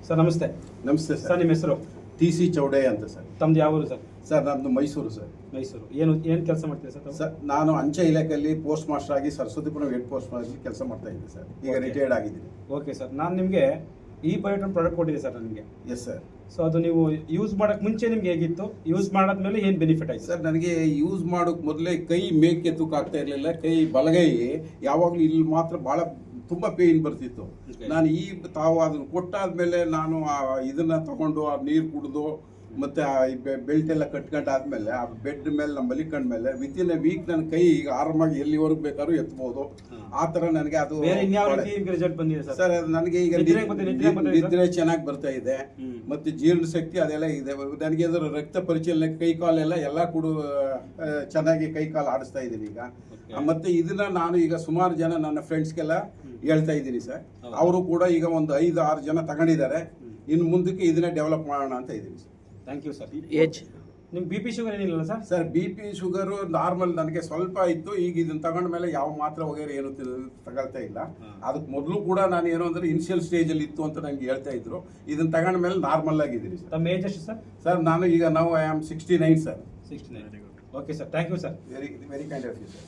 Sir ನಮಸ್ತೆ. ನಮಸ್ತೆ sir sir. ನಿಮ್ಮ ಹೆಸರು? TC ಚೌಡಯ್ಯ ಅಂತ ಸರ್. ತಮ್ದು ಯಾವ ಊರು ಸರ್? ಸರ್ ನಮ್ಮದು ಮೈಸೂರು ಸರ್. ಮೈಸೂರು. ಏನು ಕೆಲಸ ಮಾಡ್ತೀರಾ ಸರ್ ತಾವು? ಸರ್ ನಾನು ಅಂಚೆ ಇಲಾಖೆಯಲ್ಲಿ ಪೋಸ್ಟ್ ಮಾಸ್ಟರ್ ಆಗಿ ಸರಸ್ವತಿಪುರ ಹೆಡ್ ಪೋಸ್ಟ್ ಮಾಸ್ಟರ್ ಕೆಲಸ ಮಾಡ್ತಾ ಇದ್ದೀನಿ ಸರ್. ಈಗ Okay. ರಿಟೈರ್ಡ್ ಆಗಿದ್ದೀನಿ. ಓಕೆ ಸರ್, ನಾನು ನಿಮಗೆ ಈ ಬಯೋಟನ್ ಪ್ರಾಡಕ್ಟ್ ಕೊಟ್ಟಿದ್ದೆ ಸರ್ ನನಗೆ. Yes sir. ಸೊ ಅದು ನೀವು ಯೂಸ್ ಮಾಡೋಕ್ಕೆ ಮುಂಚೆ ನಿಮ್ಗೆ ಹೇಗಿತ್ತು, ಯೂಸ್ ಮಾಡಾದ್ಮೇಲೆ ಏನು ಬೆನಿಫಿಟ್ ಆಯ್ತು ಸರ್ ನನಗೆ ಯೂಸ್ ಮಾಡೋಕೆ ಮೊದಲೇ ಕೈ ಮೇಕೆ ತೂಕ ಆಗ್ತಾ ಇರಲಿಲ್ಲ. ಕೈ ಬಲಗೈ ಯಾವಾಗಲೂ ಇಲ್ಲಿ ಮಾತ್ರ ಭಾಳ ತುಂಬ ಪೇಯ್ನ್ ಬರ್ತಿತ್ತು. Okay. ನಾನು ತಾವು ಅದನ್ನು ಕೊಟ್ಟಾದ್ಮೇಲೆ ನಾನು ಇದನ್ನ ತಗೊಂಡು ಆ ನೀರು ಕುಡಿದು ಮತ್ತೆ ಆ ಬೆಲ್ಟ್ ಎಲ್ಲ ಕಟ್ಕೊಂಡಾದ್ಮೇಲೆ ಆ ಬೆಡ್ ಮೇಲೆ ನಮ್ಮ ಮಲಿಕೊಂಡ್ಮೇಲೆ ವಿತಿನ್ ಎ ವೀಕ್ ನನ್ನ ಕೈ ಈಗ ಆರಾಮಾಗಿ ಎಲ್ಲಿವರೆಗೂ ಬೇಕಾದ್ರೂ ಎತ್ಬೋದು. ಆ ಥರ ನನಗೆ ಅದು ಬೇರೆ ಇನ್ಯಾವ ರೀತಿ ರಿಸಲ್ಟ್ ಬಂದಿದೆ ಸರ್? ಸರ್ ನನಗೆ ಈಗ ನಿದ್ರೆ ಚೆನ್ನಾಗಿ ಬರ್ತಾ ಇದೆ, ಮತ್ತೆ ಜೀರ್ಣ ಶಕ್ತಿ ಅದೆಲ್ಲ ಇದೆ. ನನಗೆ ಅದರ ರಕ್ತ ಪರಿಚಲನೆ ಕೈ ಕಾಲೆಲ್ಲ ಎಲ್ಲ ಕೂಡ ಚೆನ್ನಾಗಿ ಕೈ ಕಾಲು ಆಡಿಸ್ತಾ ಇದ್ದೀನಿ ಈಗ. ಮತ್ತೆ ಇದನ್ನ ನಾನು ಈಗ ಸುಮಾರು ಜನ ನನ್ನ ಫ್ರೆಂಡ್ಸ್ಗೆಲ್ಲ ಹೇಳ್ತಾ ಇದ್ದೀನಿ ಸರ್. ಅವರು ಕೂಡ ಈಗ ಒಂದು 5-6 ಜನ ತಗೊಂಡಿದ್ದಾರೆ. ಇನ್ನು ಮುಂದಕ್ಕೆ ಇದನ್ನ ಡೆವಲಪ್ ಮಾಡೋಣ ಅಂತ ಇದ್ದೀನಿ sir. Thank you sir. Age ನಿಮ್ಗೆ BP ಶುಗರ್ ಏನಿಲ್ಲ ಸರ್? ಸರ್ BP ಶುಗರು ನಾರ್ಮಲ್ ನನಗೆ ಸ್ವಲ್ಪ ಇತ್ತು. ಈಗ ಇದನ್ನ ತಗೊಂಡ ಮೇಲೆ ಯಾವ ಮಾತ್ರೆ ವಗೇರೆ ಏನು ತಗೊಳ್ತಾ ಇಲ್ಲ. ಅದಕ್ಕೆ ಮೊದಲು ಕೂಡ ನಾನು ಏನು ಅಂದ್ರೆ ಇನಿಷಿಯಲ್ ಸ್ಟೇಜಲ್ಲಿ ಇತ್ತು ಅಂತ ನಂಗೆ ಹೇಳ್ತಾ ಇದ್ರು. ಇದನ್ನ ತಗೊಂಡ ಮೇಲೆ ನಾರ್ಮಲ್ ಆಗಿದ್ದೀನಿ ಸರ್. ತಮ್ಮ ಏಜ್ ಎಷ್ಟು ಸರ್? ಸರ್ ನಾನು ಈಗ I am 69 sir. 69. Okay sir, thank you sir. Very kind of you sir.